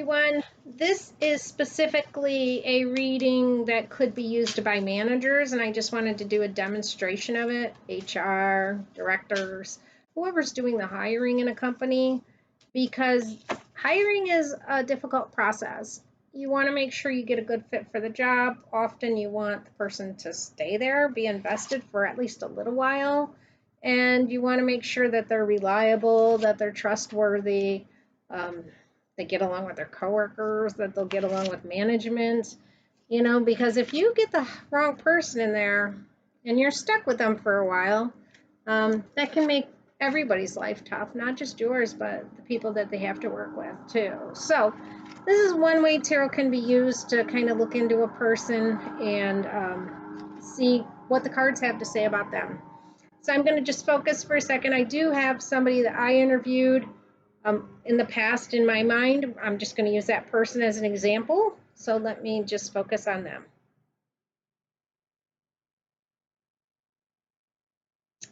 Everyone. This is specifically a reading that could be used by managers, and I just wanted to do a demonstration of it. HR, directors, whoever's doing the hiring in a company, because hiring is a difficult process. You want to make sure you get a good fit for the job. Often you want the person to stay there, be invested for at least a little while, and you want to make sure that they're reliable, that they're trustworthy. Um, they get along with their coworkers, that they'll get along with management, because if you get the wrong person in there and you're stuck with them for a while, that can make everybody's life tough, not just yours, but the people that they have to work with too. So this is one way tarot can be used to kind of look into a person and see what the cards have to say about them. So I'm going to just focus for a second. I do have somebody that I interviewed in the past in my mind. I'm just going to use that person as an example. So let me just focus on them.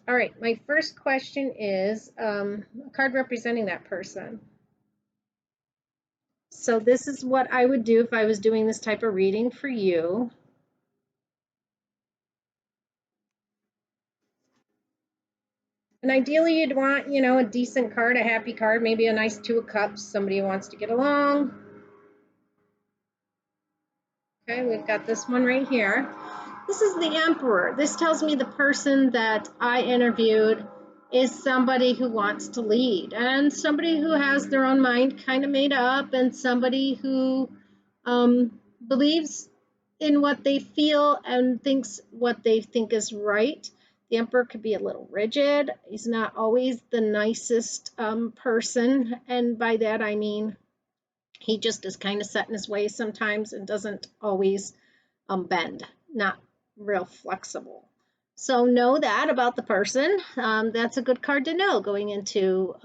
All right, my first question is a card representing that person. So this is what I would do if I was doing this type of reading for you. And ideally you'd want, a decent card, a happy card, maybe a nice Two of Cups, somebody who wants to get along. Okay, we've got this one right here. This is the Emperor. This tells me the person that I interviewed is somebody who wants to lead and somebody who has their own mind kind of made up, and somebody who believes in what they feel and thinks what they think is right. The Emperor could be a little rigid. He's not always the nicest person, and by that I mean he just is kind of set in his ways sometimes and doesn't always bend, not real flexible. So know that about the person. That's a good card to know going into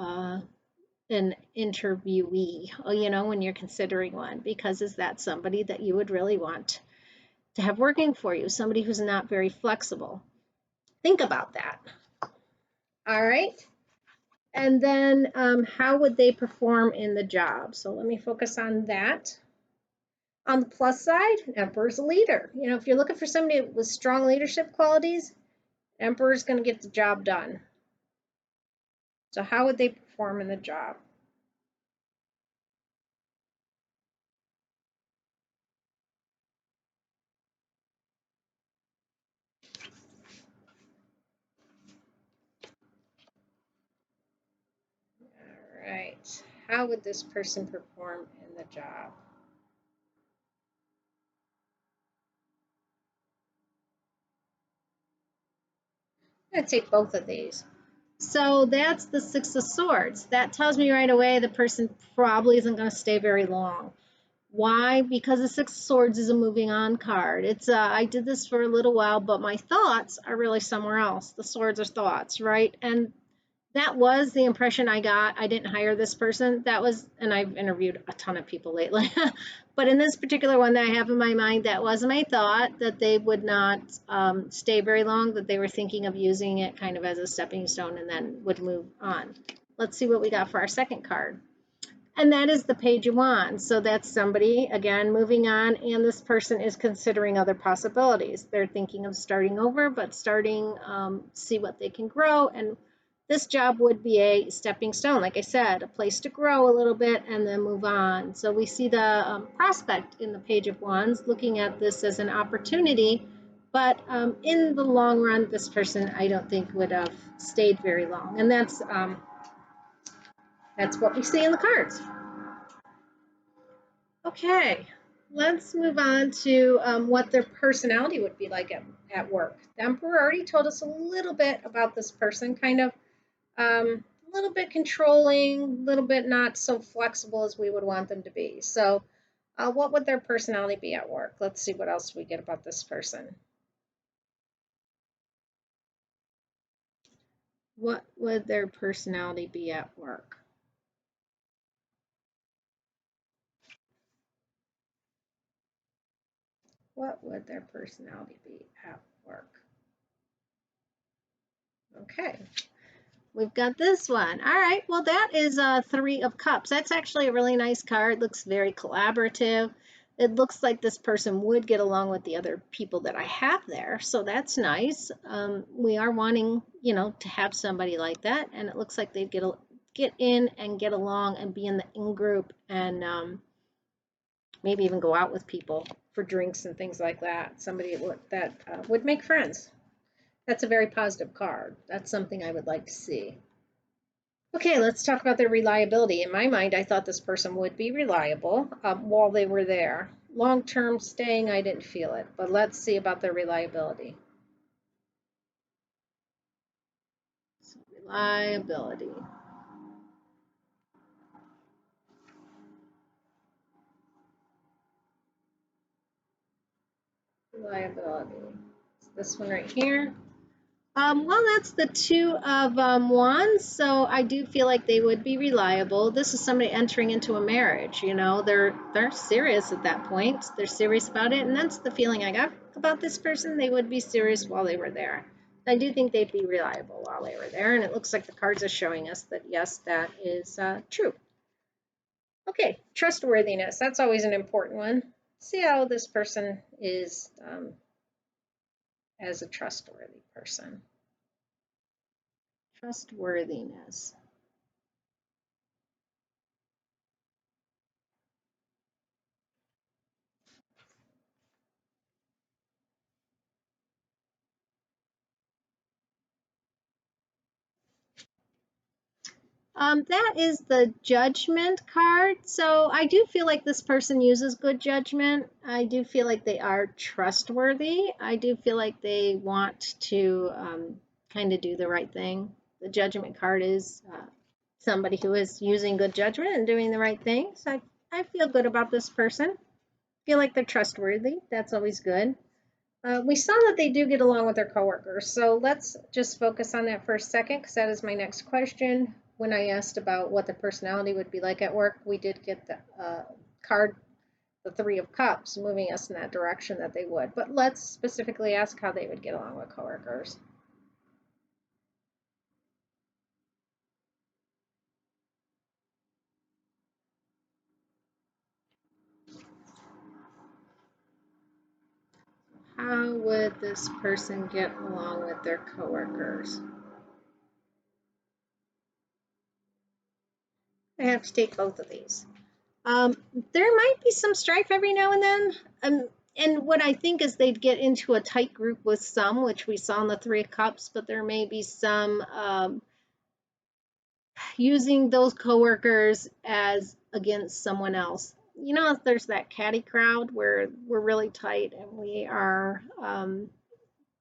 an interviewee, when you're considering one, because is that somebody that you would really want to have working for you, somebody who's not very flexible? Think about that. All right. And then how would they perform in the job? So let me focus on that. On the plus side, Emperor's a leader. If you're looking for somebody with strong leadership qualities, Emperor's going to get the job done. So how would they perform in the job? All right. How would this person perform in the job? I'm going to take both of these. So that's the Six of Swords. That tells me right away the person probably isn't going to stay very long. Why? Because the Six of Swords is a moving on card. It's I did this for a little while, but my thoughts are really somewhere else. The swords are thoughts, right? And that was the impression I got. I didn't hire this person. That was, and I've interviewed a ton of people lately, but in this particular one that I have in my mind, that was my thought, that they would not stay very long, that they were thinking of using it kind of as a stepping stone and then would move on. Let's see what we got for our second card. And that is the Page of Wands. So that's somebody, again, moving on, and this person is considering other possibilities. They're thinking of starting over, but starting, see what they can grow. And this job would be a stepping stone, like I said, a place to grow a little bit and then move on. So we see the prospect in the Page of Wands, looking at this as an opportunity. But in the long run, this person, I don't think, would have stayed very long. And that's what we see in the cards. Okay, let's move on to what their personality would be like at work. The Emperor already told us a little bit about this person, kind of a little bit controlling, a little bit not so flexible as we would want them to be. So what would their personality be at work? Let's see what else we get about this person. What would their personality be at work? What would their personality be at work? Okay. we've got this one. All right, well, that is Three of Cups. That's actually a really nice card. It looks very collaborative. It looks like this person would get along with the other people that I have there, so that's nice. We are wanting, to have somebody like that, and it looks like they'd get in and get along and be in the in group and maybe even go out with people for drinks and things like that. Somebody that would make friends. That's a very positive card. That's something I would like to see. Okay, let's talk about their reliability. In my mind, I thought this person would be reliable while they were there. Long-term staying, I didn't feel it, but let's see about their reliability. So, reliability. Reliability. It's this one right here. Well, that's the Two of Wands, so I do feel like they would be reliable. This is somebody entering into a marriage. They're serious at that point. They're serious about it, and that's the feeling I got about this person. They would be serious while they were there. I do think they'd be reliable while they were there, and it looks like the cards are showing us that yes, that is true. Okay, trustworthiness. That's always an important one. See how this person is as a trustworthy person. Trustworthiness. That is the judgment card. So I do feel like this person uses good judgment. I do feel like they are trustworthy. I do feel like they want to kind of do the right thing. The judgment card is somebody who is using good judgment and doing the right thing. So I feel good about this person. Feel like they're trustworthy. That's always good. We saw that they do get along with their coworkers, so let's just focus on that for a second because that is my next question. When I asked about what the personality would be like at work, we did get the card, the Three of Cups, moving us in that direction that they would. But let's specifically ask how they would get along with coworkers. How would this person get along with their coworkers? I have to take both of these. There might be some strife every now and then. And what I think is they'd get into a tight group with some, which we saw in the Three of Cups, but there may be some using those coworkers as against someone else. If there's that catty crowd where we're really tight and we are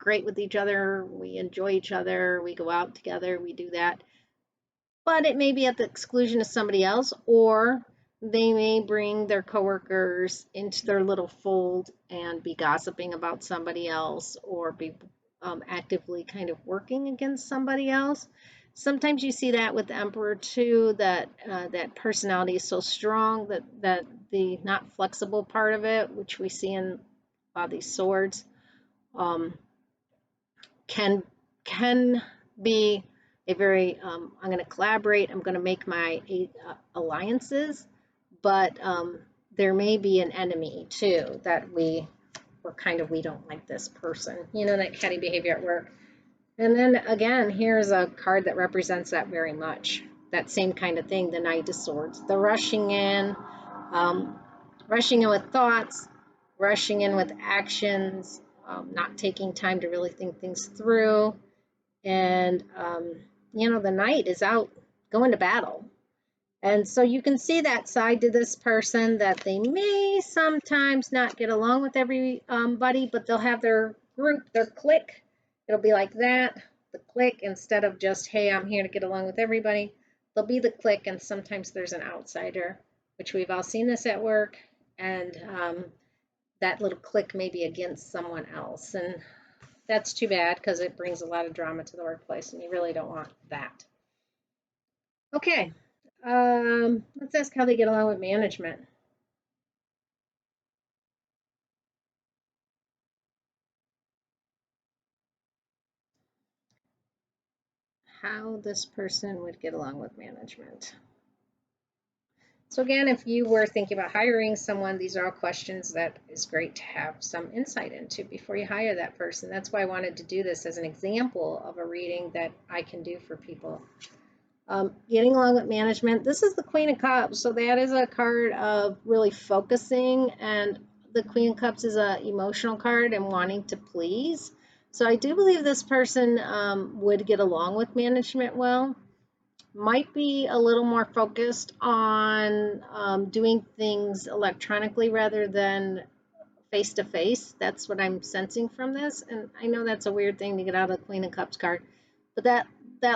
great with each other, we enjoy each other, we go out together, we do that, but it may be at the exclusion of somebody else, or they may bring their coworkers into their little fold and be gossiping about somebody else or be actively kind of working against somebody else. Sometimes you see that with the Emperor too, that that personality is so strong that the not flexible part of it, which we see in a lot of these swords, um, can be a very I'm going to collaborate, I'm going to make my alliances, but there may be an enemy too that we don't like this person, that catty behavior at work. And then again, here's a card that represents that very much, that same kind of thing, the Knight of Swords, the um, rushing in with thoughts, rushing in with actions, not taking time to really think things through. And the knight is out going to battle, and so you can see that side to this person, that they may sometimes not get along with everybody, but they'll have their group, their clique. It'll be like that, the clique, instead of just, hey, I'm here to get along with everybody. They'll be the clique, and sometimes there's an outsider, which we've all seen this at work, and that little clique may be against someone else, and that's too bad because it brings a lot of drama to the workplace, and you really don't want that. Okay, let's ask how they get along with management. how this person would get along with management. So again, if you were thinking about hiring someone, these are all questions that is great to have some insight into before you hire that person. That's why I wanted to do this as an example of a reading that I can do for people. Getting along with management. This is the Queen of Cups, so that is a card of really focusing, and the Queen of Cups is an emotional card and wanting to please. So I do believe this person would get along with management well. Might be a little more focused on doing things electronically rather than face to face. That's what I'm sensing from this. And I know that's a weird thing to get out of the Queen of Cups card, but that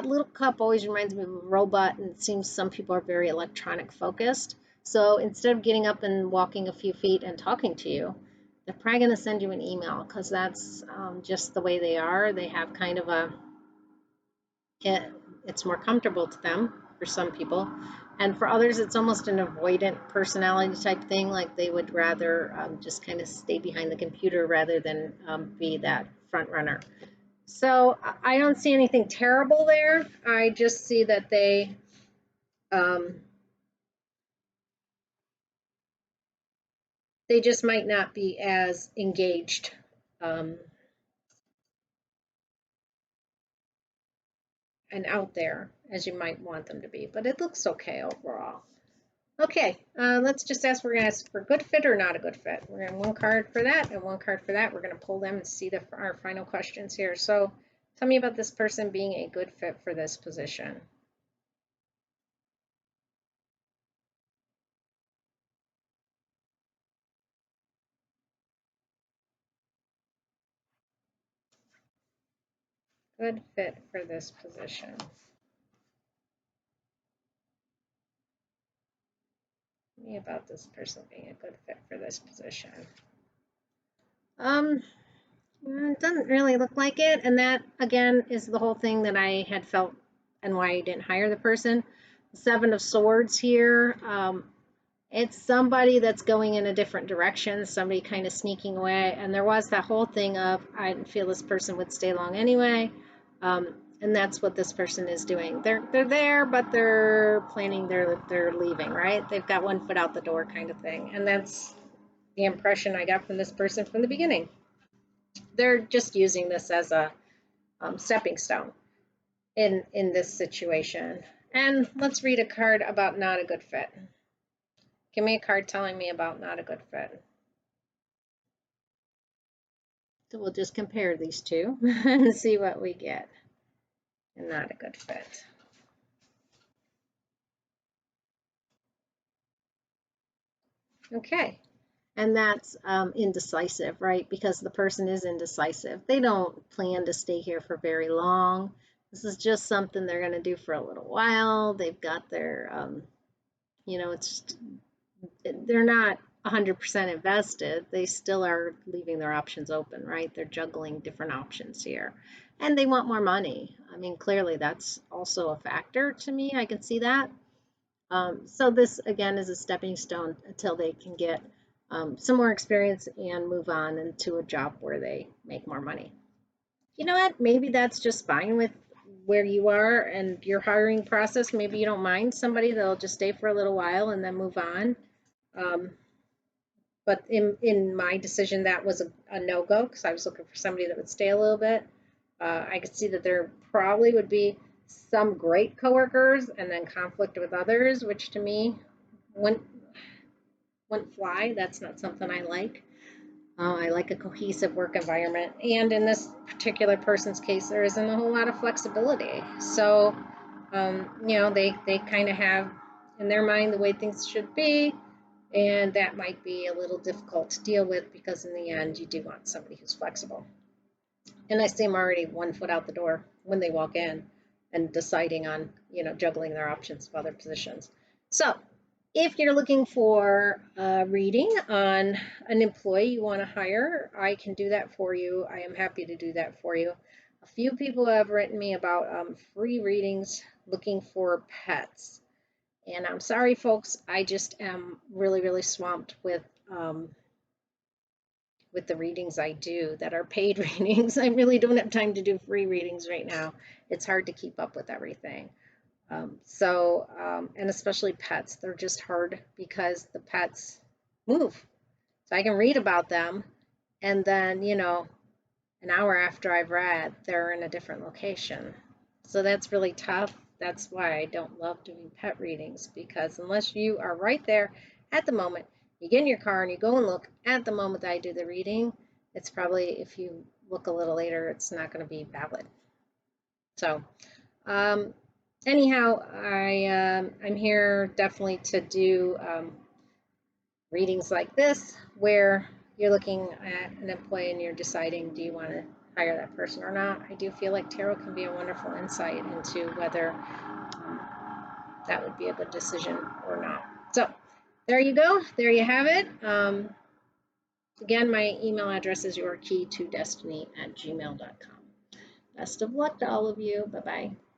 little cup always reminds me of a robot, and it seems some people are very electronic focused. So instead of getting up and walking a few feet and talking to you, they're probably going to send you an email because that's just the way they are. They have kind of it's more comfortable to them for some people, and for others it's almost an avoidant personality type thing, like they would rather just kind of stay behind the computer rather than be that front runner. So I don't see anything terrible there. I just see that they just might not be as engaged and out there as you might want them to be, but it looks okay overall. Okay, let's just ask, we're going to ask for good fit or not a good fit. We're going to have one card for that and one card for that. We're going to pull them and see our final questions here. So tell me about this person being a good fit for this position. Good fit for this position. Tell me about this person being a good fit for this position. It doesn't really look like it, and that again is the whole thing that I had felt and why I didn't hire the person. The Seven of Swords here. It's somebody that's going in a different direction, somebody kind of sneaking away, and there was that whole thing of I didn't feel this person would stay long anyway, and that's what this person is doing. They're there, but they're planning they're leaving, right? They've got one foot out the door kind of thing, and that's the impression I got from this person from the beginning. They're just using this as a stepping stone in this situation. And let's read a card about not a good fit. Give me a card telling me about not a good fit. So we'll just compare these two and see what we get. And not a good fit. Okay. And that's indecisive, right? Because the person is indecisive. They don't plan to stay here for very long. This is just something they're going to do for a little while. They've got their, they're not 100% invested. They still are leaving their options open, right? They're juggling different options here. And they want more money. I mean, clearly that's also a factor to me. I can see that. So this, again, is a stepping stone until they can get some more experience and move on into a job where they make more money. You know what? Maybe that's just fine with where you are and your hiring process. Maybe you don't mind somebody that'll just stay for a little while and then move on. Um, but in my decision, that was a no-go because I was looking for somebody that would stay a little bit. I could see that there probably would be some great coworkers and then conflict with others, which to me wouldn't fly. That's not something I like. I like a cohesive work environment. And in this particular person's case, there isn't a whole lot of flexibility. So, they kind of have in their mind the way things should be. And that might be a little difficult to deal with because in the end, you do want somebody who's flexible. And I see them already one foot out the door when they walk in and deciding on, juggling their options of other positions. So if you're looking for a reading on an employee you want to hire, I can do that for you. I am happy to do that for you. A few people have written me about free readings looking for pets. And I'm sorry, folks, I just am really, really swamped with with the readings I do that are paid readings. I really don't have time to do free readings right now. It's hard to keep up with everything. And especially pets, they're just hard because the pets move. So I can read about them, and then, an hour after I've read, they're in a different location. So that's really tough. That's why I don't love doing pet readings, because unless you are right there at the moment, you get in your car and you go and look at the moment that I do the reading, it's probably, if you look a little later, it's not going to be valid. So, anyhow, I'm here definitely to do readings like this, where you're looking at an employee and you're deciding, do you want to hire that person or not? I do feel like tarot can be a wonderful insight into whether that would be a good decision or not. So there you go. There you have it. Again, my email address is yourkeytodestiny@gmail.com. Best of luck to all of you. Bye-bye.